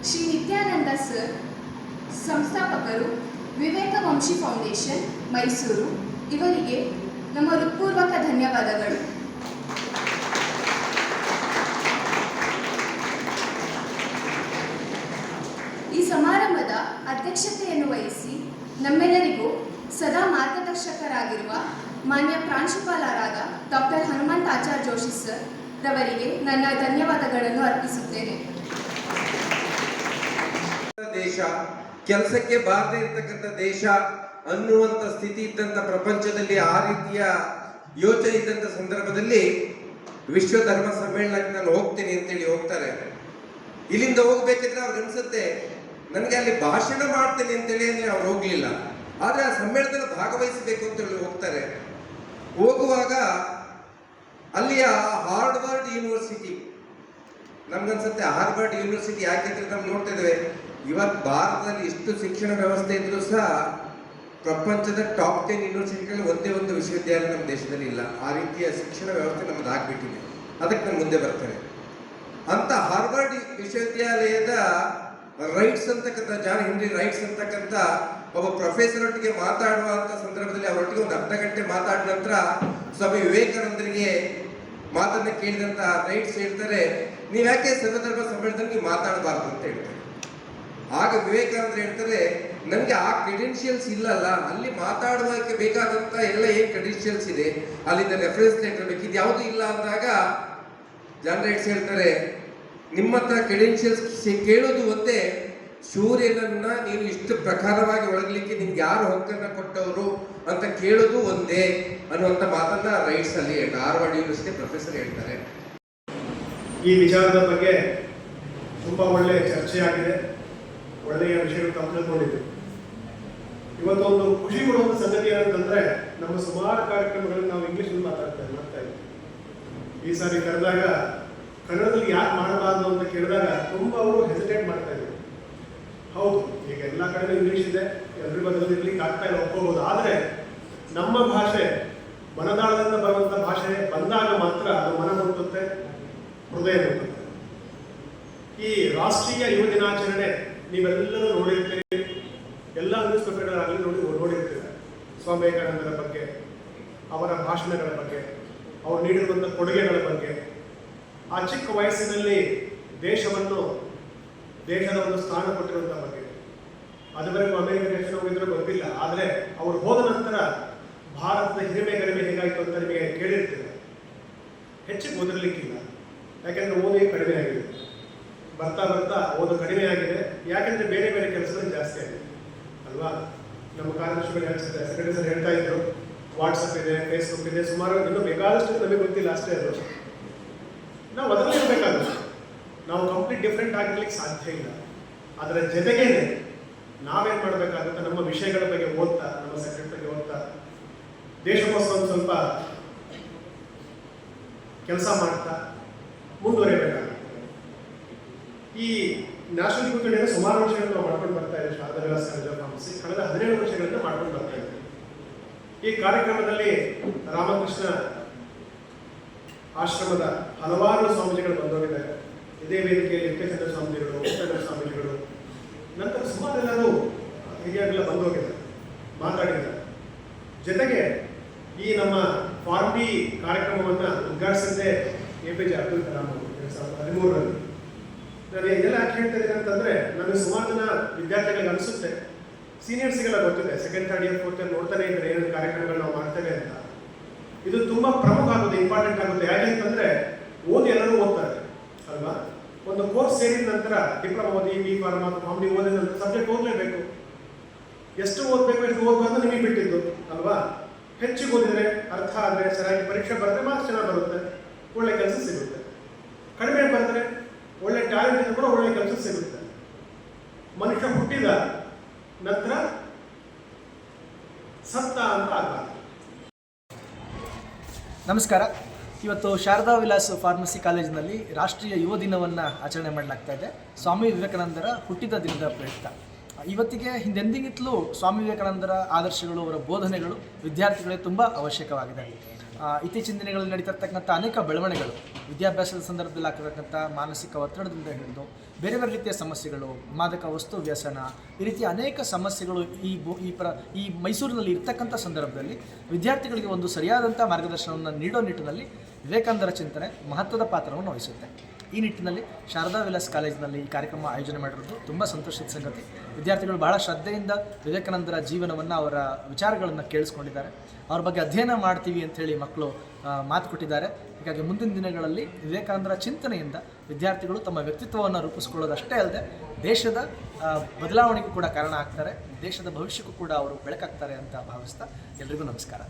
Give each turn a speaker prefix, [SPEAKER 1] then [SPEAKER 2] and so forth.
[SPEAKER 1] Shri Nithyananda sir, ಸಂಸ್ಥಾಪಕರು, Vivekavamshi foundation Mysuru, ಇವರಿಗೆ ನಮ್ಮ ಹೃತ್ಪೂರ್ವಕ ಧನ್ಯವಾದಗಳು. ಈ ಸಮಾರಂಭದ ಅಧ್ಯಕ್ಷತೆಯನ್ನು ವಹಿಸಿ ನಮ್ಮೆಲ್ಲರಿಗೂ ಸದಾ ಮಾರ್ಗದರ್ಶಕರಾಗಿರುವ ಮಾನ್ಯ ಪ್ರಾಂಶುಪಾಲರಾದ ಡಾಕ್ಟರ್ ಹನುಮಂತ ಆಚಾರ್ಯ ಜೋಶಿ ಸರ್ ರವರಿಗೆ ನನ್ನ ಧನ್ಯವಾದಗಳನ್ನು ಅರ್ಪಿಸುತ್ತೇನೆ.
[SPEAKER 2] ದೇಶ ಕೆಲಸಕ್ಕೆ ಬಾರದೇ ಇರತಕ್ಕಂಥ ದೇಶ ಅನ್ನುವಂಥ ಸ್ಥಿತಿ ಇದ್ದಂಥ ಪ್ರಪಂಚದಲ್ಲಿ ಆ ರೀತಿಯ ಯೋಚನೆ ಇದ್ದಂಥ ಸಂದರ್ಭದಲ್ಲಿ ವಿಶ್ವ ಧರ್ಮ ಸಮ್ಮೇಳನಕ್ಕೆ ನಾನು ಹೋಗ್ತೀನಿ ಅಂತೇಳಿ ಹೋಗ್ತಾರೆ. ಇಲ್ಲಿಂದ ಹೋಗ್ಬೇಕಿದ್ರೆ ಅವ್ರಿಗೆ ಅನ್ಸುತ್ತೆ ನನಗೆ ಅಲ್ಲಿ ಭಾಷಣ ಮಾಡ್ತೇನೆ ಅಂತೇಳಿ ಅವ್ರು ಹೋಗ್ಲಿಲ್ಲ, ಆದರೆ ಆ ಸಮ್ಮೇಳನದಲ್ಲಿ ಭಾಗವಹಿಸಬೇಕು ಅಂತೇಳಿ ಹೋಗ್ತಾರೆ. ಹೋಗುವಾಗ ಅಲ್ಲಿಯ ಹಾರ್ವರ್ಡ್ ಯೂನಿವರ್ಸಿಟಿ, ನಮ್ಗನ್ಸುತ್ತೆ ಹಾರ್ವರ್ಡ್ ಯೂನಿವರ್ಸಿಟಿ ಯಾಕೆಂದ್ರೆ ನಾವು ನೋಡ್ತಾ ಇದ್ದೇವೆ ಇವತ್ತು ಭಾರತದಲ್ಲಿ ಇಷ್ಟು ಶಿಕ್ಷಣ ವ್ಯವಸ್ಥೆ ಇದ್ರೂ ಸಹ ಪ್ರಪಂಚದ ಟಾಪ್ 10 ಯೂನಿವರ್ಸಿಟಿಗಳಲ್ಲಿ ಒಂದೇ ಒಂದು ವಿಶ್ವವಿದ್ಯಾಲಯ ನಮ್ಮ ದೇಶದಲ್ಲಿ ಇಲ್ಲ. ಆ ರೀತಿಯ ಶಿಕ್ಷಣ ವ್ಯವಸ್ಥೆ ನಮ್ಮದು ಆಗ್ಬಿಟ್ಟಿದೆ. ಅದಕ್ಕೆ ನಾನು ಮುಂದೆ ಬರ್ತೇನೆ. ಅಂತ ಹಾರ್ವರ್ಡ್ ವಿಶ್ವವಿದ್ಯಾಲಯದ ರೈಟ್ಸ್ ಅಂತಕ್ಕಂಥ ಜಾನ್ ಹೆನ್ರಿ ರೈಟ್ಸ್ ಅಂತಕ್ಕಂಥ ಒಬ್ಬ ಪ್ರೊಫೆಸರ್ ಒಟ್ಟಿಗೆ ಮಾತಾಡುವಂಥ ಸಂದರ್ಭದಲ್ಲಿ ಅವರೊಟ್ಟಿಗೆ ಒಂದು ಅರ್ಧ ಗಂಟೆ ಮಾತಾಡಿದ ನಂತರ ಸ್ವಾಮಿ ವಿವೇಕಾನಂದರಿಗೆ ಮಾತನ್ನ ಕೇಳಿದಂಥ ರೈಟ್ಸ್ ಹೇಳ್ತಾರೆ, ನೀವು ಯಾಕೆ ಸರ್ವಧರ್ಮ ಸಮ್ಮೇಳನದಲ್ಲಿ ನೀವು ಮಾತಾಡಬಾರ್ದು ಅಂತ ಹೇಳ್ತಾರೆ. ಆಗ ವಿವೇಕಾನಂದರು ಹೇಳ್ತಾರೆ, ನನಗೆ ಆ ಕ್ರೆಡೆನ್ಷಿಯಲ್ಸ್ ಇಲ್ಲಲ್ಲ, ಅಲ್ಲಿ ಮಾತಾಡುವುದಕ್ಕೆ ಬೇಕಾದಂಥ ಎಲ್ಲ ಏನು ಕ್ರೆಡೆನ್ಷಿಯಲ್ಸ್ ಇದೆ, ಅಲ್ಲಿಂದ ರೆಫರೆನ್ಸ್ ಲೆಟರ್ ಬೇಕು, ಇದು ಯಾವುದೂ ಇಲ್ಲ ಅಂದಾಗ ಜಾನ್ ರೈಟ್ಸ್ ಹೇಳ್ತಾರೆ, ನಿಮ್ಮ ಹತ್ರ ಕ್ರೆಡೆನ್ಷಿಯಲ್ಸ್ ಕೇಳೋದು ಒಂದೇ, ಸೂರ್ಯನನ್ನ ನೀನು ಇಷ್ಟು ಪ್ರಕಾರವಾಗಿ ಒಳಗಲಿಕ್ಕೆ ನಿಮ್ಗೆ ಯಾರು ಹಕ್ಕನ್ನ ಕೊಟ್ಟವರು ಅಂತ ಕೇಳೋದು ಒಂದೇ ಅನ್ನುವಂಥ ಮಾತನ್ನ ರೈಟ್ಸ್ ಅಲ್ಲಿ ಹಾರ್ವರ್ಡ್ ಯೂನಿವರ್ಸಿಟಿ ಪ್ರೊಫೆಸರ್ ಹೇಳ್ತಾರೆ.
[SPEAKER 3] ಈ ವಿಚಾರದ ಬಗ್ಗೆ ತುಂಬಾ ಒಳ್ಳೆ ಚರ್ಚೆ ಆಗಿದೆ, ಒಳ್ಳೆಯ ವಿಷಯಗಳು ಕಂಡುಕೊಂಡಿದೆ. ಇವತ್ತು ಒಂದು ಖುಷಿ ಕೊಡುವಂತ ಸಂಗತಿ ಏನಂತಂದ್ರೆ, ನಮ್ಮ ಸುಮಾರು ಕಾರ್ಯಕ್ರಮಗಳನ್ನು ನಾವು ಇಂಗ್ಲಿಷ್ ಮಾಡ್ತಾ ಇದ್ದೀವಿ. ಈ ಸಾರಿ ಕರೆದಾಗ ಕನ್ನಡದಲ್ಲಿ ಯಾಕೆ ಮಾಡಬಾರ್ದು ಅಂತ ಕೇಳಿದಾಗ ತುಂಬಾ ಅವರು ಹೆಸಿಟೇಟ್ ಮಾಡ್ತಾ ಇದ್ರು. ಹೌದು, ಈಗ ಎಲ್ಲ ಕಡೆ ಇಂಗ್ಲಿಷ್ ಇದೆ, ಎಲ್ರಿ ಬದಲಿರ್ಲಿಕ್ಕೆ ಆಗ್ತಾ ಇಲ್ಲ, ಒಪ್ಕೋಬಹುದು. ಆದರೆ ನಮ್ಮ ಭಾಷೆ ಮನದಾಳದಿಂದ ಬರುವಂತ ಭಾಷೆ ಬಂದಾಗ ಮಾತ್ರ ಅದು ಮನ ಮುಟ್ಟುತ್ತೆ, ಹೃದಯ ಮುಟ್ಟುತ್ತೆ. ಈ ರಾಷ್ಟ್ರೀಯ ಯುವ ದಿನಾಚರಣೆ ನೀವೆಲ್ಲರೂ ನೋಡಿರ್ತೀರಿ, ಎಲ್ಲ ನ್ಯೂಸ್ ಪೇಪರ್ಗಳಾಗಲಿ ನೋಡಿರ್ತೀರ. ಸ್ವಾಮಿ ವಿವೇಕಾನಂದರ ಬಗ್ಗೆ, ಅವರ ಭಾಷಣಗಳ ಬಗ್ಗೆ, ಅವರು ನೀಡಿರುವಂಥ ಕೊಡುಗೆಗಳ ಬಗ್ಗೆ, ಆ ಚಿಕ್ಕ ವಯಸ್ಸಿನಲ್ಲಿ ದೇಶದ ಒಂದು ಸ್ಥಾನ ಕೊಟ್ಟಿರುವಂಥ ಬಗ್ಗೆ. ಅದುವರೆಗೂ ಅಮೆರಿಕ ದೇಶ ಹೋಗಿದ್ರೆ ಗೊತ್ತಿಲ್ಲ, ಆದರೆ ಅವರು ಹೋದ ನಂತರ ಭಾರತದ ಹಿರಿಮೆ ಗರಿಮೆ ಹೇಗಾಯಿತು ಅಂತ ನಿಮಗೆ ಕೇಳಿರ್ತೀರ. ಹೆಚ್ಚಿಗೆ ಓದಿರ್ಲಿಕ್ಕಿಲ್ಲ, ಯಾಕೆಂದ್ರೆ ಓದಿ ಕಡಿಮೆ ಆಗಿದೆ. ಬರ್ತಾ ಬರ್ತಾ ಓದು ಕಡಿಮೆ ಆಗಿದೆ, ಯಾಕೆಂದ್ರೆ ಬೇರೆ ಬೇರೆ ಕೆಲಸಗಳು ಜಾಸ್ತಿ ಆಗಿದೆ ಅಲ್ವಾ. ನಮ್ಮ ಕಾರ್ಯದರ್ಶಿಗಳು ಸೆಕ್ರೆಟರಿ ಸರ್ ಹೇಳ್ತಾ ಇದ್ರು, ವಾಟ್ಸಪ್ ಇದೆ, ಫೇಸ್ಬುಕ್ ಇದೆ, ಸುಮಾರು ಇನ್ನೂ ಬೇಕಾದಷ್ಟು ನಮಗೆ ಗೊತ್ತಿಲ್ಲ ಅಷ್ಟೇ. ಅದು ನಾವು ಅದರಲ್ಲಿ ಇರಬೇಕಾಗುತ್ತೆ. ನಾವು ಕಂಪ್ಲೀಟ್ ಡಿಫ್ರೆಂಟ್ ಆಗಿರ್ಲಿಕ್ಕೆ ಸಾಧ್ಯ ಇಲ್ಲ. ಅದರ ಜೊತೆಗೇನೆ ನಾವೇನು ಮಾಡಬೇಕಾಗುತ್ತೆ, ನಮ್ಮ ವಿಷಯಗಳ ಬಗ್ಗೆ ಓದ್ತಾ, ನಮ್ಮ ಸಬ್ಜೆಕ್ಟ್ ಬಗ್ಗೆ ಓದ್ತಾ, ದೇಶಕ್ಕೋಸ್ಕರ ಒಂದು ಸ್ವಲ್ಪ ಕೆಲಸ ಮಾಡ್ತಾ ಮುಂದುವರಿಯಬೇಕಾಗುತ್ತೆ. ಈ ನ್ಯಾಷನಲ್ ಯೂತ್ ಡೇನ ಸುಮಾರು ವರ್ಷಗಳನ್ನು ನಾವು ಮಾಡ್ಕೊಂಡು ಬರ್ತಾ ಇದ್ದೀವಿ. ಶಾರದಾ ವಿಲಾಸ ಫಾರ್ಮಸಿ ಕಳೆದ 17 ವರ್ಷಗಳಿಂದ ಮಾಡ್ಕೊಂಡು ಬರ್ತಾ ಇದ್ದೀವಿ. ಈ ಕಾರ್ಯಕ್ರಮದಲ್ಲಿ ರಾಮಕೃಷ್ಣ ಆಶ್ರಮದ ಹಲವಾರು ಸ್ವಾಮೀಜಿಗಳು ಬಂದೋಗಿದ್ದಾರೆ. ಇದೇ ವೇದಿಕೆಯಲ್ಲಿ ನಿತ್ಯಾನಂದ ಸ್ವಾಮೀಜಿಗಳು, ಮುಕ್ತಾನಂದ ಸ್ವಾಮೀಜಿಗಳು, ನಂತರ ಸುಮಾರೆಲ್ಲರೂ ಹಿರಿಯರೆಲ್ಲ ಬಂದೋಗಿದ್ದಾರೆ, ಮಾತಾಡಿದ್ದಾರೆ. ಜೊತೆಗೆ ಈ ನಮ್ಮ ಫಾರ್ಮ್ ಡಿ ಕಾರ್ಯಕ್ರಮವನ್ನು ಉದ್ಘಾಟಿಸಿದ್ದೇ APJ ಅಬ್ದುಲ್ ಕಲಾಂ ಅವರು 2013ರಲ್ಲಿ. ನಾನು ಇದೆಲ್ಲ ಯಾಕೆ ಹೇಳ್ತಾ ಇದ್ದೀನಿ ಅಂತಂದ್ರೆ, ನನಗೆ ಸುಮಾರು ಜನ ವಿದ್ಯಾರ್ಥಿಗಳಿಗೆ ಅನಿಸುತ್ತೆ, ಸೀನಿಯರ್ಸ್ಗೆಲ್ಲ ಗೊತ್ತಿದೆ, second third year fourth year ನೋಡ್ತಾನೆ ಇದ್ದಾರೆ ಏನೇನು ಕಾರ್ಯಕ್ರಮಗಳು ನಾವು ಮಾಡ್ತೇವೆ ಅಂತ. ಇದು ತುಂಬಾ ಪ್ರಮುಖ ಆಗುತ್ತೆ, ಇಂಪಾರ್ಟೆಂಟ್ ಆಗುತ್ತೆ. ಯಾಕೆ ಅಂತಂದ್ರೆ ಓದಿ ಎಲ್ಲರೂ ಓದ್ತಾರೆ ಅಲ್ವಾ. ಒಂದು ಕೋರ್ಸ್ ಸೇರಿದ ನಂತರ ಡಿಪ್ಲೊಮಾ ಓದಿ, ಬಿ ಫಾರ್ಮ್ ಅಥವಾ ಫಾರ್ಮ್ ಡಿ ಓದಿದ ನಂತರ ಸಬ್ಜೆಕ್ಟ್ ಓದಲೇಬೇಕು. ಎಷ್ಟು ಓದಬೇಕು, ಎಷ್ಟು ಓದಬೇಕು ನಿಮಗೆ ಬಿಟ್ಟಿದ್ದು ಅಲ್ವಾ. ಹೆಚ್ಚಿಗೆ ಓದಿದ್ರೆ, ಅರ್ಥ ಆದರೆ, ಸರಿಯಾಗಿ ಪರೀಕ್ಷೆ ಬರೆದ್ರೆ ಮಾರ್ಕ್ಸ್ ಚೆನ್ನಾಗಿ ಬರುತ್ತೆ, ಒಳ್ಳೆ ಕೆಲಸ ಸಿಗುತ್ತೆ. ಕಡಿಮೆ ಬರೆದ್ರೆ ಒಳ್ಳೆ ಟ್ಯಾಲೆಂಟ್ ಇದ್ರೂ ಕೂಡ ಒಳ್ಳೆ ಕೆಲಸ ಸಿಗುತ್ತೆ. ಮನುಷ್ಯ ಹುಟ್ಟಿದ ನಂತರ ಸತ್ತ ಅಂತ ಆಗಬಾರ್ದು.
[SPEAKER 4] ನಮಸ್ಕಾರ. ಇವತ್ತು ಶಾರದಾ ವಿಲಾಸ್ ಫಾರ್ಮಸಿ ಕಾಲೇಜಿನಲ್ಲಿ ರಾಷ್ಟ್ರೀಯ ಯುವ ದಿನವನ್ನು ಆಚರಣೆ ಮಾಡಲಾಗ್ತಾ ಇದೆ, ಸ್ವಾಮಿ ವಿವೇಕಾನಂದರ ಹುಟ್ಟಿದ ದಿನದ ಪ್ರಯುಕ್ತ. ಇವತ್ತಿಗೆ ಹಿಂದೆಂದಿಗಿಂತಲೂ ಸ್ವಾಮಿ ವಿವೇಕಾನಂದರ ಆದರ್ಶಗಳು, ಅವರ ಬೋಧನೆಗಳು ವಿದ್ಯಾರ್ಥಿಗಳಿಗೆ ತುಂಬ ಅವಶ್ಯಕವಾಗಿದೆ. ಇತ್ತೀಚಿನ ದಿನಗಳಲ್ಲಿ ನಡೀತಿರ್ತಕ್ಕಂಥ ಅನೇಕ ಬೆಳವಣಿಗೆಗಳು, ವಿದ್ಯಾಭ್ಯಾಸದ ಸಂದರ್ಭದಲ್ಲಿ ಆಗ್ತಿರ್ತಕ್ಕಂಥ ಮಾನಸಿಕ ಒತ್ತಡದಿಂದ ಹಿಡಿದು ಬೇರೆ ಬೇರೆ ರೀತಿಯ ಸಮಸ್ಯೆಗಳು, ಮಾದಕ ವಸ್ತು ವ್ಯಸನ, ಈ ರೀತಿಯ ಅನೇಕ ಸಮಸ್ಯೆಗಳು ಈ ಮೈಸೂರಿನಲ್ಲಿ ಇರ್ತಕ್ಕಂಥ ಸಂದರ್ಭದಲ್ಲಿ ವಿದ್ಯಾರ್ಥಿಗಳಿಗೆ ಒಂದು ಸರಿಯಾದಂಥ ಮಾರ್ಗದರ್ಶನವನ್ನು ನೀಡೋ ನಿಟ್ಟಿನಲ್ಲಿ ವಿವೇಕಾನಂದರ ಚಿಂತನೆ ಮಹತ್ವದ ಪಾತ್ರವನ್ನು ವಹಿಸುತ್ತೆ. ಈ ನಿಟ್ಟಿನಲ್ಲಿ ಶಾರದಾ ವಿಲಾಸ್ ಕಾಲೇಜಿನಲ್ಲಿ ಈ ಕಾರ್ಯಕ್ರಮ ಆಯೋಜನೆ ಮಾಡಿರೋದು ತುಂಬ ಸಂತೋಷದ ಸಂಗತಿ. ವಿದ್ಯಾರ್ಥಿಗಳು ಬಹಳ ಶ್ರದ್ಧೆಯಿಂದ ವಿವೇಕಾನಂದರ ಜೀವನವನ್ನು, ಅವರ ವಿಚಾರಗಳನ್ನು ಕೇಳಿಸ್ಕೊಂಡಿದ್ದಾರೆ. ಅವ್ರ ಬಗ್ಗೆ ಅಧ್ಯಯನ ಮಾಡ್ತೀವಿ ಅಂಥೇಳಿ ಮಕ್ಕಳು ಮಾತು ಕೊಟ್ಟಿದ್ದಾರೆ. ಹೀಗಾಗಿ ಮುಂದಿನ ದಿನಗಳಲ್ಲಿ ವಿವೇಕಾನಂದರ ಚಿಂತನೆಯಿಂದ ವಿದ್ಯಾರ್ಥಿಗಳು ತಮ್ಮ ವ್ಯಕ್ತಿತ್ವವನ್ನು ರೂಪಿಸ್ಕೊಳ್ಳೋದಷ್ಟೇ ಅಲ್ಲದೆ ದೇಶದ ಬದಲಾವಣೆಗೂ ಕೂಡ ಕಾರಣ ಆಗ್ತಾರೆ, ದೇಶದ ಭವಿಷ್ಯಕ್ಕೂ ಕೂಡ ಅವರು ಬೆಳಕಾಗ್ತಾರೆ ಅಂತ ಭಾವಿಸ್ತಾ ಎಲ್ರಿಗೂ ನಮಸ್ಕಾರ.